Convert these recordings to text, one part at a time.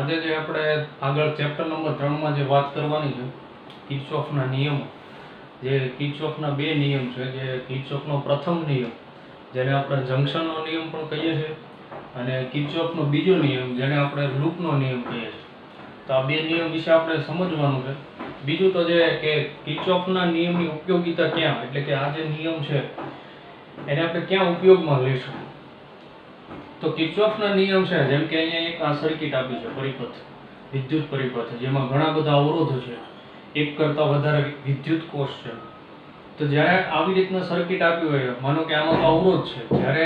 આજે જે આપણે આગળ ચેપ્ટર નંબર 3 માં જે વાત કરવાની છે કિર્ચોફના નિયમો, જે કિર્ચોફના બે નિયમ છે, જે કિર્ચોફનો પ્રથમ નિયમ જેને આપણે જંક્શનનો નિયમ પણ કહીએ છીએ અને કિર્ચોફનો બીજો નિયમ જેને આપણે લૂપનો નિયમ કહીએ છીએ. તો આ બે નિયમ વિશે આપણે સમજવાનું છે. બીજું તો જે કે કિર્ચોફના નિયમની ઉપયોગિતા ક્યાં, એટલે કે આ જે નિયમ છે એને આપણે ક્યાં ઉપયોગમાં લઈશું. તો કિર્ચોફના નિયમ છે, જેમ કે અહીંયા એક આ સર્કિટ આપી છે, પરિપથ, વિદ્યુત પરિપથ, જેમાં ઘણા બધા અવરોધો છે, એક કરતાં વધારે વિદ્યુત કોષ છે. તો જ્યારે આવી રીતના સર્કિટ આપી હોય, માનો કે આમાં તો અવરોધ છે, જ્યારે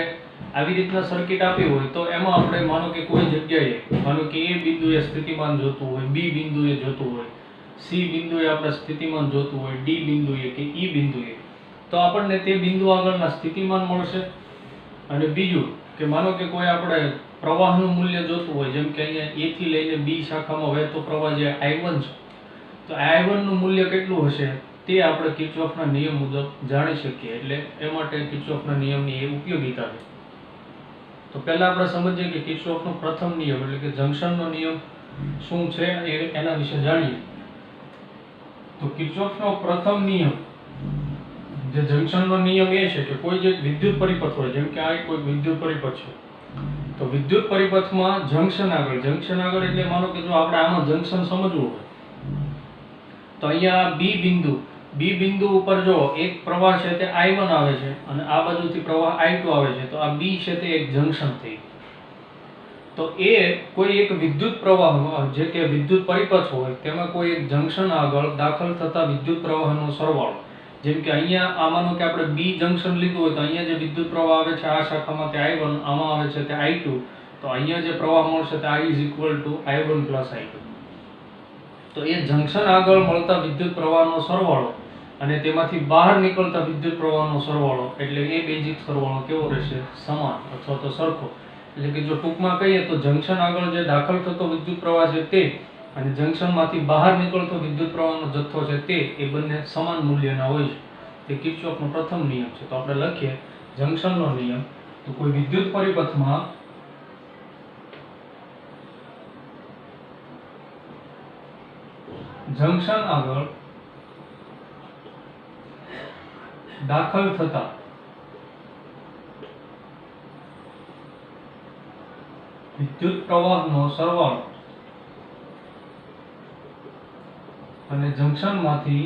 આવી રીતના સર્કિટ આપી હોય તો એમાં આપણે માનો કે કોઈ જગ્યાએ માનો કે એ બિંદુએ સ્થિતિમાન જોતું હોય, બી બિંદુએ જોતું હોય, સી બિંદુએ આપણે સ્થિતિમાન જોતું હોય, ડી બિંદુએ કે ઈ બિંદુએ, તો આપણને તે બિંદુ આગળના સ્થિતિમાન મળશે. અને બીજું કે માનો કે કોઈ આપણે પ્રવાહનું મૂલ્ય જોતું હોય, જેમ કે અહીંયા એ થી લઈને બી શાખામાં વહેતો પ્રવાહ જે I1 છે, તો I1 નું મૂલ્ય કેટલું હશે તે આપણે કિર્ચોફના નિયમ મુજબ જાણી શકીએ. એટલે એ માટે કિર્ચોફના નિયમની એ ઉપયોગિતા છે. તો પહેલા આપણે સમજીએ કે કિર્ચોફનો પ્રથમ નિયમ એટલે કે જંક્શનનો નિયમ શું છે એના વિશે જાણીએ. તો કિર્ચોફનો પ્રથમ નિયમ જે જંક્શનનો નિયમ એ છે કે કોઈ જે વિદ્યુત પરિપથ હોય, જેમ કે આ કોઈ વિદ્યુત પરિપથ છે, તો વિદ્યુત પરિપથમાં જંક્શન આગળ એટલે માનો કે જો આપણે આમાં જંક્શન સમજવું હોય તો અહીંયા બી બિંદુ ઉપર જો એક પ્રવાહ છે તે I1 આવે છે અને આ બાજુથી પ્રવાહ I2 આવે છે, તો આ બી છે તે એક જંક્શન થઈ. તો એ કોઈ એક વિદ્યુત પ્રવાહ જે કે વિદ્યુત પરિપથ હોય તેમાં કોઈ એક જંક્શન આગળ દાખલ થતા વિદ્યુત પ્રવાહનો સરવાળો, જેમ કે અહીંયા આ માનો કે આપણે બી જંક્શન લીધું હોય તો અહીંયા જે વિદ્યુત પ્રવાહ આવે છે આ શાખામાં તે I1, આમાં આવે છે તે I2, તો અહીંયા જે પ્રવાહ મળશે તે I = I1 + I2. તો એ જંક્શન આગળ મળતા વિદ્યુત પ્રવાહનો સરવાળો અને તેમાંથી બહાર નીકળતા વિદ્યુત પ્રવાહનો સરવાળો, એટલે એ બેઝિક સરવાળો કેવો રહેશે? સમાન અથવા તો સરખો. એટલે કે જો ટૂંકમાં કહીએ તો જંક્શન આગળ જે દાખલ થતો વિદ્યુત પ્રવાહ છે તે અને જંક્શનમાંથી બહાર નીકળતો વિદ્યુત પ્રવાહનો જથ્થો છે તે એ બંને સમાન મૂલ્યના હોય છે. તે કિર્ચોફનો પ્રથમ નિયમ છે. તો આપણે લખીએ જંક્શનનો નિયમ. તો કોઈ વિદ્યુત પરિપથમાં જંક્શન આગળ દાખલ થતા વિદ્યુત પ્રવાહનો સરવાળો અને જંક્શનમાંથી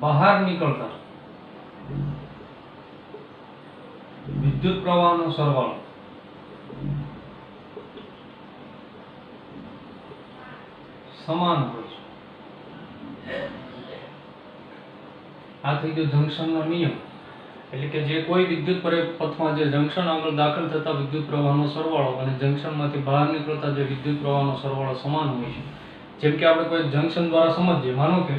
બહાર નીકળતા વિદ્યુત પ્રવાહનો સરવાળો સમાન હોય છે. આ થઈ ગયો જંક્શનનો નિયમ. એટલે કે જે કોઈ વિદ્યુત પરિપથમાં જે જંક્શન આગળ દાખલ થતા વિદ્યુત પ્રવાહનો સરવાળો અને જંક્શનમાંથી બહાર નીકળતા જે વિદ્યુત પ્રવાહનો સરવાળો સમાન હોય છે. જેમ કે આપણે કોઈ જંક્શન દ્વારા સમજીએ, માનો કે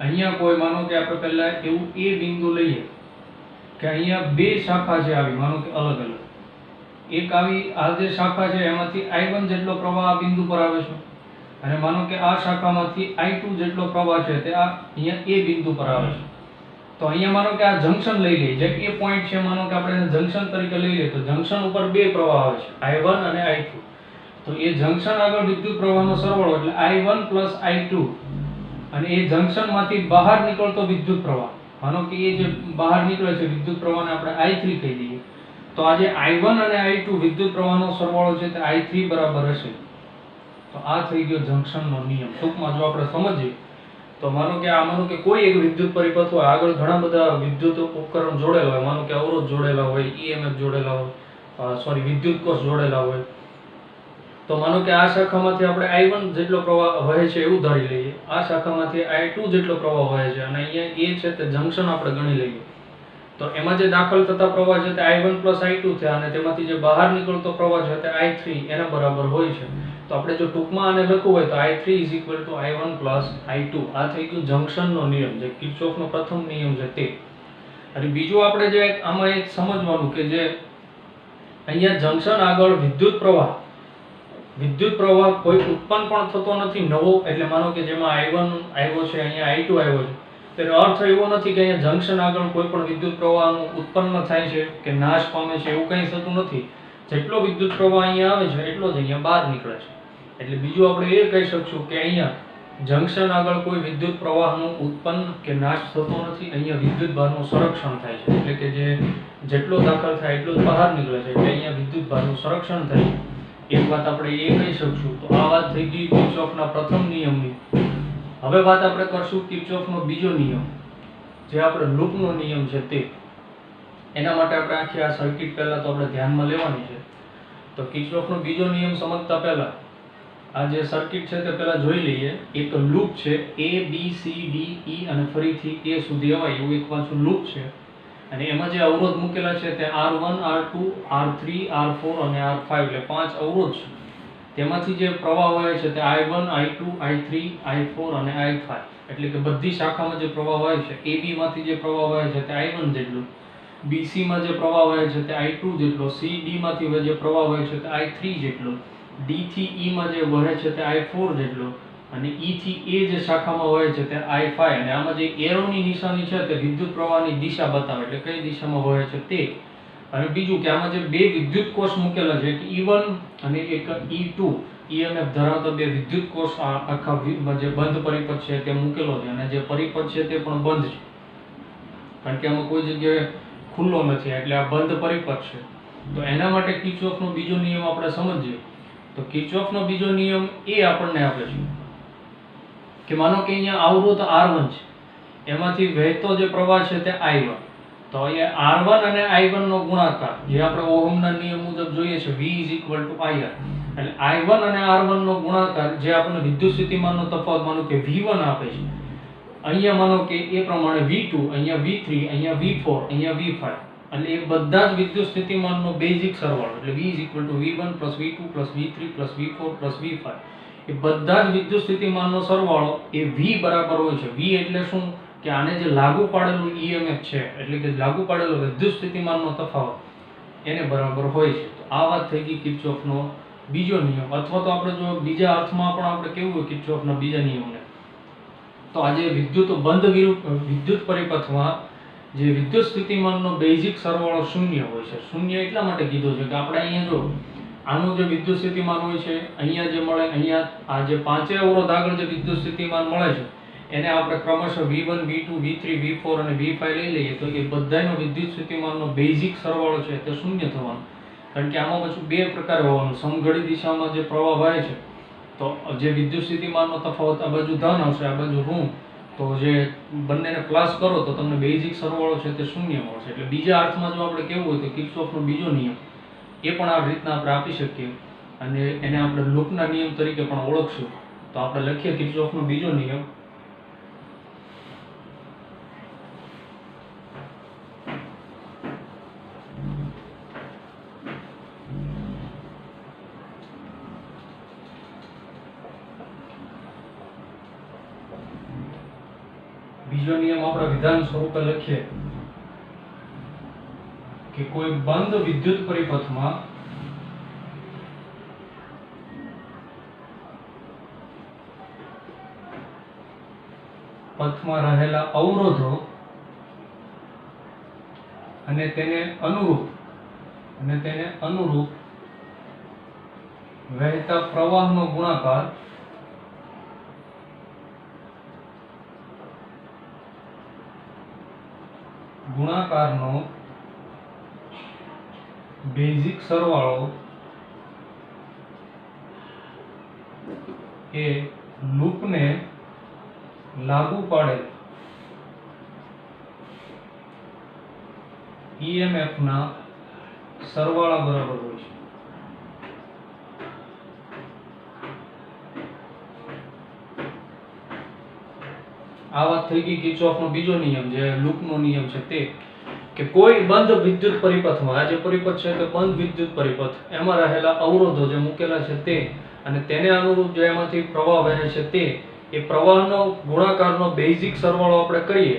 અહીંયા કોઈ માનો કે આપણે પહેલા એવું એ બિંદુ લઈએ કે અહીંયા બે શાખા છે આવી, માનો કે અલગ અલગ એક આવી આ જે શાખા છે એમાંથી I1 જેટલો પ્રવાહ આ બિંદુ પર આવે છે અને માનો કે આ શાખામાંથી I2 જેટલો પ્રવાહ છે તે આ અહીંયા એ બિંદુ પર આવે છે. તો અહીંયા માનો કે આ જંક્શન લઈ લઈએ, જે એ પોઈન્ટ છે, માનો કે આપણે એને જંક્શન તરીકે લઈ લઈએ, તો જંક્શન ઉપર બે પ્રવાહ આવે છે, I1 અને I2. તો એ જંક્શન આગળ વિદ્યુત પ્રવાહનો સરવાળો એટલે I1 + I2 અને એ જંક્શનમાંથી બહાર નીકળતો વિદ્યુત પ્રવાહ, માનો કે એ જે બહાર નીકળે છે વિદ્યુત પ્રવાહને આપણે I3 કહી દઈએ. તો આ જે I1 અને I2 વિદ્યુત પ્રવાહનો સરવાળો છે તે I3 બરાબર હશે. તો આ થઈ ગયો જંક્શનનો નિયમ. ટૂંકમાં જો આપણે સમજીએ તો માનો કે કોઈ એક વિદ્યુત પરિપથ હોય, આગળ ઘણા બધા વિદ્યુત ઉપકરણ જોડેલા હોય, માનો કે અવરોધ જોડેલા હોય, EMF જોડેલા હોય, વિદ્યુત કોષ જોડેલા હોય. તો માનો કે આ શાખામાંથી આપણે I1 જેટલો પ્રવાહ વહે છે એવું ધારી લઈએ, આ શાખામાંથી I2 જેટલો પ્રવાહ વહે છે અને અહીંયા એ છે તે જંક્શન આપણે ગણી લઈએ. તો એમાં જે દાખલ થતા પ્રવાહ છે તે I1 + I2 થયા અને તેમાંથી જે બહાર નીકળતો પ્રવાહ છે તે I3 એના બરાબર હોય છે. તો આપણે જો ટૂંકમાં આને લખવું હોય તો I3 = I1 + I2. આ થઈ ગયું જંક્શનનો નિયમ, જે કિર્ચોફનો પ્રથમ નિયમ છે તે. અને બીજું આપણે જે આમાં એક સમજવાનું કે જે અહીંયા જંક્શન આગળ વિદ્યુત પ્રવાહ કોઈ ઉત્પન્ન પણ થતો નથી નવો. એટલે માનો કે જેમાં I1 આવ્યો છે, અહીંયા I2 આવ્યો છે, તેનો અર્થ એવો નથી કે અહીંયા જંક્શન આગળ કોઈ પણ વિદ્યુત પ્રવાહનું ઉત્પન્ન થાય છે કે નાશ પામે છે, એવું કંઈ થતું નથી. જેટલો વિદ્યુત પ્રવાહ અહીંયા આવે છે એટલો જ અહીંયા બહાર નીકળે છે. એટલે બીજું આપણે એ કહી શકશું કે અહીંયા જંકશન આગળ કોઈ વિદ્યુત પ્રવાહનું ઉત્પન્ન કે નાશ થતો નથી. અહીંયા વિદ્યુત ભારનું સંરક્ષણ થાય છે, એટલે કે જેટલો દાખલ થાય એટલો જ બહાર નીકળે છે, એટલે અહીંયા વિદ્યુત ભારનું સંરક્ષણ થાય. એક વાત આપણે એ કહી શકશું. તો આ વાત થઈ ગઈ કિર્ચોફના પ્રથમ નિયમની. હવે વાત આપણે કરશું કિર્ચોફનો બીજો નિયમ, જે આપણે લૂપનો નિયમ છે તે. એના માટે આપણે આખી આ સર્કિટ પહેલા તો આપણે ધ્યાનમાં લેવાની છે. તો કિર્ચોફનો બીજો નિયમ સમજતા પહેલા આ જે સર્કિટ છે તે પહેલા જોઈ લઈએ. એક લૂપ છે, A B C D E અને ફરીથી A સુધી અવાય એવું એક પાછું લૂપ છે. અને એમાં જે અવરોધ મૂકેલા છે તે R1 R2 R3 R4 અને R5 એટલે 5 અવરોધ છે. તેમાંથી જે પ્રવાહ વહે છે તે I1 I2 I3 I4 અને I5 એટલે કે બધી શાખામાં જે પ્રવાહ વહે છે, AB માંથી જે પ્રવાહ વહે છે તે I1 જેટલું, BC માં જે પ્રવાહ વહે છે તે I2 જેટલો, CD માંથી જે પ્રવાહ વહે છે તે I3 જેટલો, D થી E માં જે વહે છે તે I4 જેટલો અને E થી A જે શાખામાં વહે છે તે I5. અને આમાં જે એરોની નિશાની છે તે વિદ્યુત પ્રવાહની દિશા બતાવે, એટલે કઈ દિશામાં વહે છે તે. અને બીજું કે આમાં જે બે વિદ્યુત કોષ મૂકેલા છે, એક E1 અને એક E2 EMF ધરાવતા બે વિદ્યુત કોષ આખા જે બંધ પરિપથ છે તે મૂકેલો છે. અને જે પરિપથ છે તે પણ બંધ છે, કારણ કે આમાં કોઈ જગ્યાએ ખુલ્લો નથી, એટલે આ બંધ પરિપથ છે. તો એના માટે કિર્ચોફનો બીજો નિયમ આપણે સમજીએ. તો કિર્ચોફનો બીજો નિયમ એ આપણને આપે છે કે માનો કે અહીંયા અવરોધ R1 છે, એમાંથી વહેતો જે પ્રવાહ છે તે I1. તો અહીંયા R1 અને I1 નો ગુણાકાર જે આપણે ઓહમના નિયમ મુજબ જોઈએ છે V = IR. એટલે I1 અને R1 નો ગુણાકાર જે આપણને વિદ્યુત સ્થિતિમાનનો તફાવત માનો કે V1 આપે છે, અહીંયા માનો કે એ પ્રમાણે V2, અહીંયા V3, અહીંયા V4, અહીંયા V5. એટલે એ બધા જ વિદ્યુત સ્થિતિમાનનો બેઝિક સરવાળો, એટલે V = V1 + V2 + V3 + V4 + V5. એ બધા જ વિદ્યુત સ્થિતિમાનનો સરવાળો એ V બરાબર હોય છે. V એટલે શું કે આને જે લાગુ પાડેલું EMF છે, એટલે કે લાગુ પાડેલો વિદ્યુત સ્થિતિમાનનો તફાવત એને બરાબર હોય છે. તો આ વાત થઈ ગઈ કિર્ચોફનો બીજો નિયમ. અથવા તો આપણે જો બીજા અર્થમાં પણ આપણે કેવું હોય કિર્ચોફના બીજા નિયમને, તો આજે વિદ્યુત પરિપથમાં જે વિદ્યુત સ્થિતિમાનનો બેઝિક સરવાળો શૂન્ય હોય છે. શૂન્ય એટલા માટે કીધો છે કે આપણે અહીંયા જો આનું જે વિદ્યુત સ્થિતિમાન હોય છે, અહીંયા જે મળે, અહીંયા આ જે પાંચે અવરોધ આગળ જે વિદ્યુત સ્થિતિમાન મળે છે એને આપણે ક્રમશઃ V1 V2 V3 V4 અને V5 લઈ લઈએ, તો એ બધાનો વિદ્યુત સ્થિતિમાનનો બેઝિક સરવાળો છે તે શૂન્ય થવાનો. કારણ કે આમાં પાછું બે પ્રકાર હોવાનું. સમઘડી દિશામાં જે પ્રવાહ વહે છે તો જે વિદ્યુત સ્થિતિમાનનો તફાવત આ બાજુ ધન આવશે, આ બાજુ ઋણ. તો જે બંનેને પ્લસ કરો તો તમને બેઝિક સરવાળો છે તે શૂન્ય મળશે. એટલે બીજા અર્થમાં જો આપણે કેવું હોય તો કિર્ચોફનો બીજો નિયમ એ પણ આ રીતના આપણે આપી શકીએ. અને એને આપણે લૂપના નિયમ તરીકે પણ ઓળખશું. તો આપણે લખીએ કિર્ચોફનો બીજો નિયમ. બીજો નિયમ આપણે વિધાન સ્વરૂપે લખીએ કે કોઈ બંધ વિદ્યુત પરિપથમાં રહેલા અવરોધો અને તેને અનુરૂપ વહેતા પ્રવાહનો ગુણાકારનો બેઝિક સરવાળો એ લૂપને લાગુ પાડેલ EMF ના સરવાળા બરાબર હોય છે. આ વાત થઈ ગઈ કિર્ચોફનો બીજો નિયમ, જે લૂપનો નિયમ છે તે, કે કોઈ બંધ વિદ્યુત પરિપથમાં, આ જે પરિપથ છે તે બંધ વિદ્યુત પરિપથ, એમાં રહેલા અવરોધો જે મૂકેલા છે તે અને તેને અનુરૂપ જે એમાંથી પ્રવાહ વહે છે તે, એ પ્રવાહનો ગુણાકારનો બેઝિક સરવાળો આપણે કરીએ,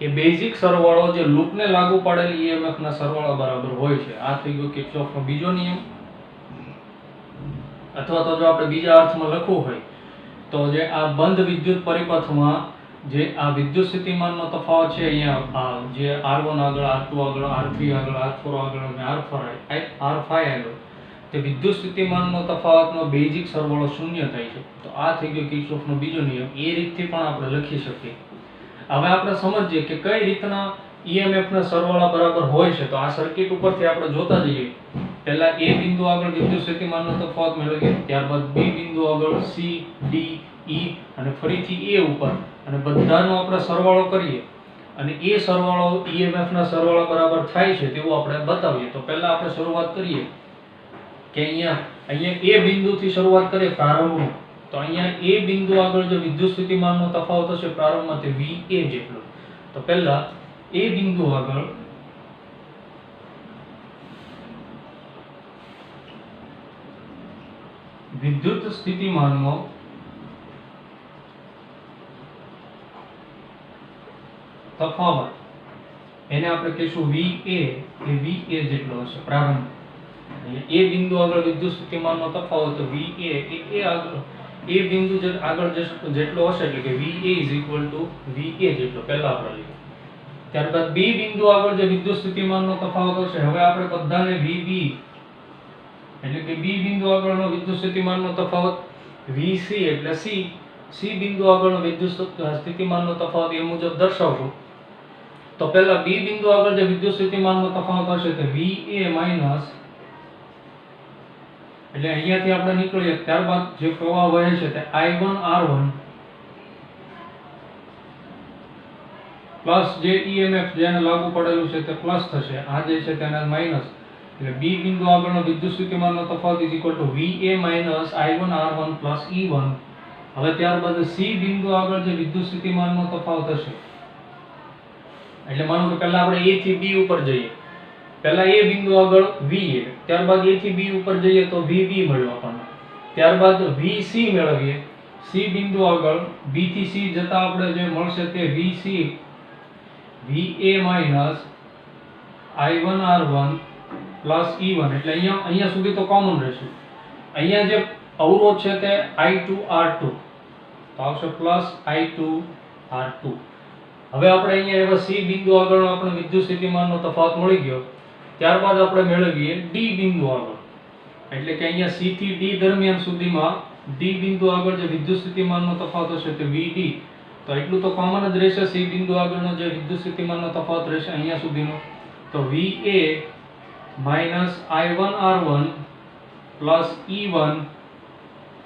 એ બેઝિક સરવાળો જે લૂપને લાગુ પાડેલી EMF ના સરવાળા બરાબર હોય છે. આ થઈ ગયો કિર્ચોફનો બીજો નિયમ. અથવા તો જો આપણે બીજા અર્થમાં લખવું હોય તો જે આ બંધ વિદ્યુત પરિપથમાં જે આ વિદ્યુત સ્થિતિમાનનો તફાવત છે અહીંયા આ જે R1 આગળ, R2 આગળ, R3 આગળ, R4 આગળ અને R5 આગળ, તે વિદ્યુત સ્થિતિમાનનો તફાવતનો બેઝિક સરવાળો શૂન્ય થાય છે. તો આ થઈ ગયો કિર્ચોફનો બીજો નિયમ. એ રીતથી પણ આપણે લખી શકીએ. હવે આપણે સમજીએ કે કઈ રીતના EMF ના સરવાળા બરાબર હોય છે. તો આ સર્કિટ ઉપરથી આપણે જોતા જઈએ. પહેલા A બિંદુ આગળ વિદ્યુત સ્થિતિમાનનો તફાવત મેળવીએ, ત્યારબાદ B બિંદુ આગળ, C, D, E અને ફરીથી A ઉપર, અને બધાનો આપણે સરવાળો કરીએ અને એ સરવાળો EMF ના સરવાળા બરાબર થાય છે તેવું આપણે બતાવીએ. તો પહેલા આપણે શરૂઆત કરીએ કે અહીંયા A બિંદુથી શરૂઆત કરીએ પ્રારંભમાં. તો અહીંયા A બિંદુ આગળ જે વિદ્યુત સ્થિતિમાનનો તફાવત હશે પ્રારંભમાં તે VA જેટલો. તો પહેલા A બિંદુ આગળ વિદ્યુત સ્થિતિમાનનો તફાવત એને આપણે કહીશું VA, એ VA જેટલો હશે પ્રારંભ. A બિંદુ આગળ વિદ્યુત સ્થિતિમાનનો તફાવત તો VA એ આગળ A બિંદુ આગળ જેટલો હશે એટલે કે VA જેટલો પહેલા આપણે લઈએ. ત્યારબાદ B બિંદુ આગળ જે વિદ્યુત સ્થિતિમાનનો તફાવત હશે, હવે આપણે બધાને VB એટલે કે B બિંદુ આગળનો વિદ્યુત સ્થિતિમાનનો તફાવત, VC એટલે C બિંદુ આગળનો વિદ્યુત સ્થિતિમાનનો તફાવત એ મુજબ દર્શાવશું. તો પહેલા B બિંદુ આગળ જે વિદ્યુત સ્થિતિમાનનો તફાવત હશે તે VA માઈનસ, એટલે અહીંયાથી આપણે નીકળીએ ત્યારબાદ જે પ્રવાહ વહે છે તે I1 R1 પ્લસ જે EMF જેને લાગુ પડેલું છે તે પ્લસ થશે, આ જે છે તેને માઈનસ. એટલે B બિંદુ આગળનો વિદ્યુત સ્થિતિમાનનો તફાવત VA minus I1 R1 plus E1. હવે ત્યારબાદ C બિંદુ આગળ જે વિદ્યુત સ્થિતિમાનનો તફાવત હશે, એટલે માનો કે પહેલા આપણે A થી B ઉપર જઈએ. પહેલા A બિંદુ આગળ VA, ત્યારબાદ A થી B ઉપર જઈએ તો VB મળ્યો આપણને. ત્યારબાદ VC મેળવીએ. C બિંદુ આગળ B થી C જતા આપણે જે મળશે તે VA minus I1 R1 plus E1. એટલે અહીંયા સુધી તો કોમન રહેશે. અહીંયા જે અવરોધ છે તે I2 R2 તો આવશે પ્લસ I2 R2. હવે આપણે અહીંયા એવા C બિંદુ આગળનો આપણે વિદ્યુત સ્થિતિમાનનો તફાવત મળી ગયો. ત્યારબાદ આપણે મેળવીએ D બિંદુ આગળ, એટલે કે અહીંયા C થી D દરમિયાન સુધીમાં D બિંદુ આગળ જે વિદ્યુત સ્થિતિમાનનો તફાવત હશે તે VD. તો એટલું તો કોમન જ રહેશે. C બિંદુ આગળનો જે વિદ્યુત સ્થિતિમાનનો તફાવત રહેશે અહીંયા સુધીનો તો VA minus I1 R1 plus E1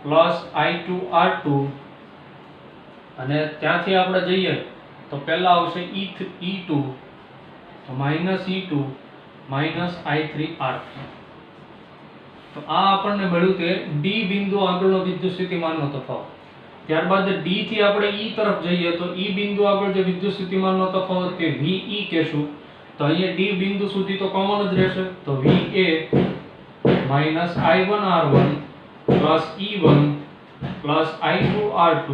plus I2 R2. અને ત્યાંથી આપણે જઈએ તો પહેલા આવશે E2 તો minus E2 minus I3 R3. તો આ આપણને મળ્યું કે D બિંદુ આગળનો વિદ્યુત સ્થિતિમાનનો તફાવત. ત્યારબાદ D થી આપણે E તરફ જઈએ તો E બિંદુ આગળ જે વિદ્યુત સ્થિતિમાનનો તફાવત તે VE કહેશું. તો અહીંયા D બિંદુ સુધી તો કોમન જ રહેશે. તો VA minus I1 R1 plus E1 plus I2 R2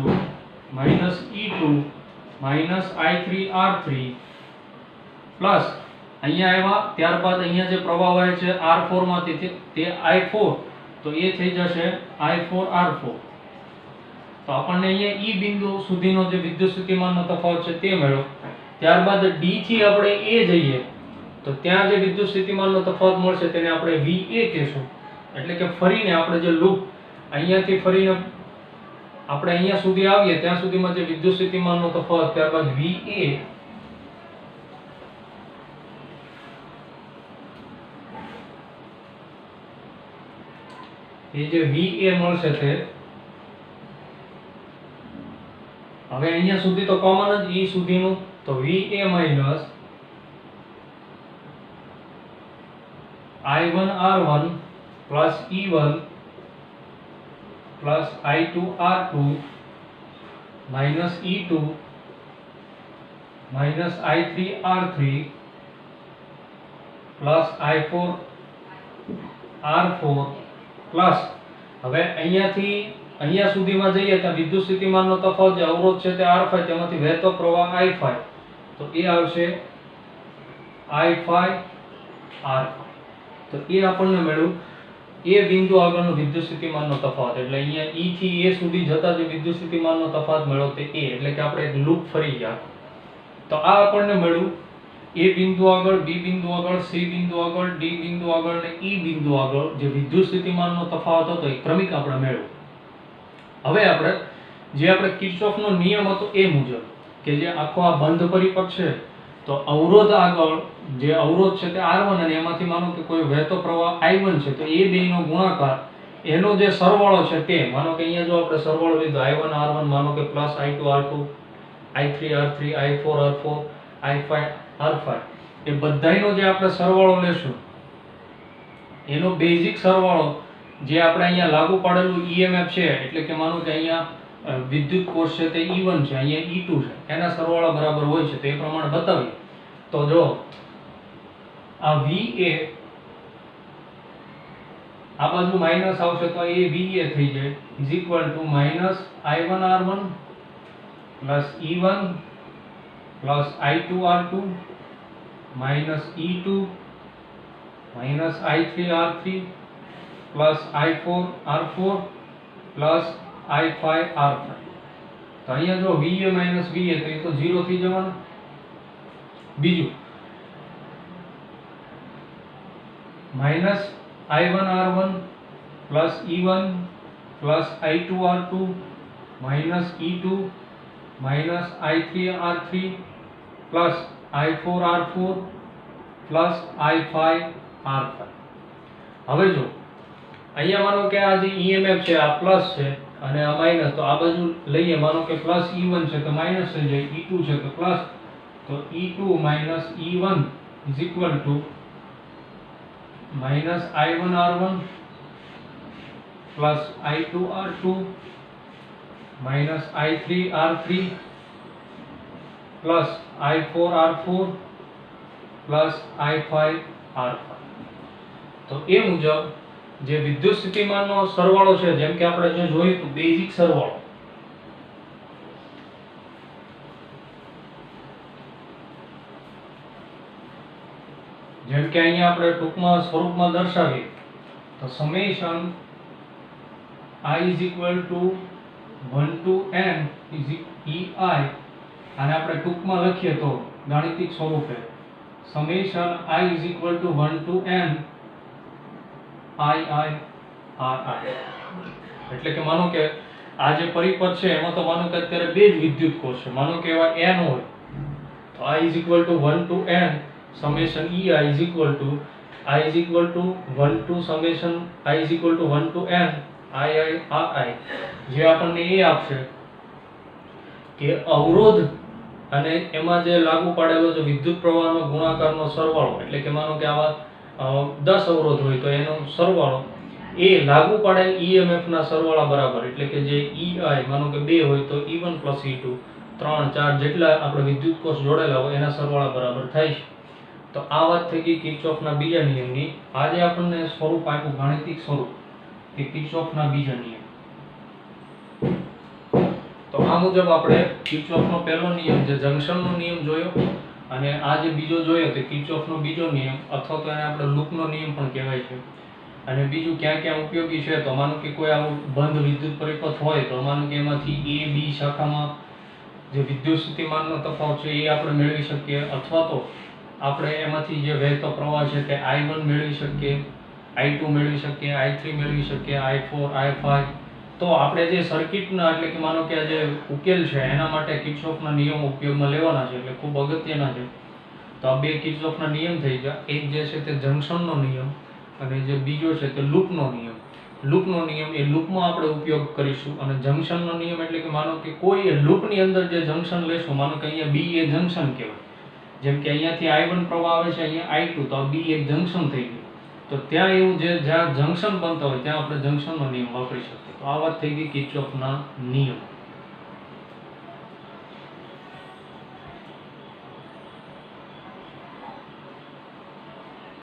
minus E2 minus I3 R3 plus અહીંયા આવ્યા. ત્યારબાદ અહીંયા જે પ્રવાહ વહે છે R4 માંથી તે I4, તો એ થઈ જશે I4 R4. તો આપણને અહીંયા E બિંદુ સુધીનો જે વિદ્યુત સ્થિતિમાનનો તફાવત છે તે મળ્યો. ત્યારબાદ D થી આપણે A જઈએ તો ત્યાં જે વિદ્યુત સ્થિતિમાનનો તફાવત મળશે તેને આપણે VA કહેશું. એટલે કે ફરીને આપણે જે લૂપ અહીંયાથી ફરીને આપણે અહીંયા સુધી આવીએ ત્યાં સુધીમાં જે વિદ્યુત સ્થિતિમાનનો તફાવત, ત્યારબાદ VA એ જે VA મળશે તે હવે અહીંયા સુધી તો કોમન જ E સુધીનું તો VA minus I1 R1 plus E1 plus I2 R2 minus E2 minus I3 R3 plus I4 R4 plus હવે અહીંયાથી અહીંયા સુધીમાં જઈએ ત્યાં વિદ્યુત સ્થિતિમાનનો તફાવત જે અવરોધ છે તે R5, તેમાંથી વહેતો પ્રવાહ I5, તો એ આવશે I5 R5. તો એ આપણને મળ્યું એ બિંદુ આગળનો વિદ્યુત સ્થિતિમાનનો તફાવત, એટલે અહીંયા E થી A સુધી જતા જે વિદ્યુત સ્થિતિમાનનો તફાવત મળ્યો તે A, એટલે કે આપણે એક લૂપ ફરી ગયા. તો આ આપણને મળ્યું A બિંદુ આગળ, B બિંદુ આગળ, C બિંદુ આગળ, D બિંદુ આગળ અને E બિંદુ આગળ જે વિદ્યુત સ્થિતિમાનનો તફાવત હતો એ ક્રમિક આપણે મેળવ્યો. હવે આપણે કિર્ચોફનો નિયમ હતો એ મુજબ કે જે આખો આ બંધ પરિપથ છે, તો અવરોધ આગળ જે અવરોધ છે તે R1 અને એમાંથી માનો કે કોઈ વહેતો પ્રવાહ I1 છે, તો એ બેયનો ગુણાકાર એનો જે સરવાળો છે તે, માનો કે અહીંયા જો આપણે સરવાળો લીધો I1 R1 માનો કે plus I2 R2, I3 R3, I4 R4, I5 R5, એ બધાયનો જે આપણે સરવાળો લેશું એનો બેઝિક સરવાળો જે આપણે અહીંયા લાગુ પાડેલું EMF છે, એટલે કે માનો કે અહીંયા વિદ્યુત કોષ છે તે E1 છે, અહીંયા E2 છે, એના સરવાળા બરાબર હોય છે, તો એ પ્રમાણે બતાવીએ તો જો આ VA આ બાજુ માઈનસ આવશે તો એ VA થઈ જાય is equal to minus I1 R1 plus E1 plus I2 R2 minus E2 minus I3 R3 plus I4 R4 plus I5 R5. તો અહીંયા જો VA માઈનસ VA તો એ તો 0 થઈ જવાનું. બીજું minus I1 R1 plus E1 plus I2 R2 minus E2 minus I3 R3 plus I4 R4 plus I5 R5. હવે જો અહીંયા માનો કે આ જે EMF છે આ પ્લસ છે અને આ માઈનસ, તો આ બાજુ લઈએ માનો કે પ્લસ E1 છે તો માઈનસ થઈ જાય, E2 છે તો પ્લસ, તો E2 minus E1 is equal to minus I1 R1 plus I2 R2 minus I3 R3 plus I4 R4 plus I5 R5. તો એ મુજબ જે વિદ્યુત સ્થિતિમાનનો સરવાળો છે, જેમ કે આપણે જે જોયું હતું બેઝિક સરવાળો, જેમ કે અહીંયા આપણે ટૂંકમાં સ્વરૂપમાં દર્શાવીએ તો summation I is equal to 1 to n is EI, અને આપણે ટૂંકમાં લખીએ તો ગાણિતિક સ્વરૂપે summation I is equal to 1 to n II RI. એટલે કે માનો કે આ જે પરિપથ છે એમાં તો માનો કે અત્યારે બે જ વિદ્યુત કોષ છે, માનો કે એવા n હોય તો I is equal to 1 to n summation EI is equal to 1 to summation I is equal to 1 to n II RI, જે આપણને એ આપશે કે અવરોધ અને એમાં જે લાગુ પાડેલો જે વિદ્યુત પ્રવાહનો ગુણાકારનો સરવાળો, એટલે કે માનો કે આવા 10 અવરોધ હોય તો એનો સરવાળો એ લાગુ પાડેલ EMF ના સરવાળા બરાબર, એટલે કે જે EI માનો કે 2 હોય તો E1 E2 3 4 જેટલા આપણે વિદ્યુત કોષ જોડેલા હોય એના સરવાળા બરાબર થાય છે. તો આ વાત થઈ ગઈ કિર્ચોફના બીજા નિયમની. આજે આપણને સ્વરૂપ આપ્યું ગાણિતિક સ્વરૂપ કે કિર્ચોફના બીજા નિયમ. તો આ મુજબ આપણે કિર્ચોફનો પહેલો નિયમ જે જંક્શનનો નિયમ જોયો, અને આ જે બીજો જોયો તે કિર્ચોફનો બીજો નિયમ, અથવા તો એને આપણે લૂપનો નિયમ પણ કહેવાય છે. અને બીજું ક્યાં ક્યાં ઉપયોગી છે, તો માનો કે કોઈ આવું બંધ વિદ્યુત પરિપથ હોય તો માનો કે એમાંથી A B શાખામાં જે વિદ્યુત સ્થિતિમાનનો તફાવત છે એ આપણે મેળવી શકીએ, અથવા તો આપણે એમાંથી જે વહેતો પ્રવાહ છે તે I1 મેળવી શકીએ, I2 મેળવી શકીએ, I3 મેળવી શકીએ, I4 I5. તો આપણે જે સર્કિટના, એટલે કે માનો કે આ જે ઉકેલ છે એના માટે કિર્ચોફના નિયમો ઉપયોગમાં લેવાના છે, એટલે ખૂબ અગત્યના છે. તો આ બે કિર્ચોફના નિયમ થઈ ગયા. એક જે છે તે જંક્શનનો નિયમ, અને જે બીજો છે તે લૂપનો નિયમ. લૂપનો નિયમ એ લૂપમાં આપણે ઉપયોગ કરીશું, અને જંક્શનનો નિયમ એટલે કે માનો કે કોઈ લૂપની અંદર જે જંક્શન લેશું, માનો કે અહીંયા B એ જંક્શન કહેવાય, જેમ કે અહીંયાથી I1 પ્રવાહ આવે છે, અહીંયા I2, તો B એક જંક્શન થઈ ગયું. તો ત્યાં એવું જ્યાં જંક્શન બનતા હોય ત્યાં આપણે જંક્શનનો નિયમ વાપરી શકીએ. તો આ વાત થઈ ગઈ કિર્ચોફના નિયમ.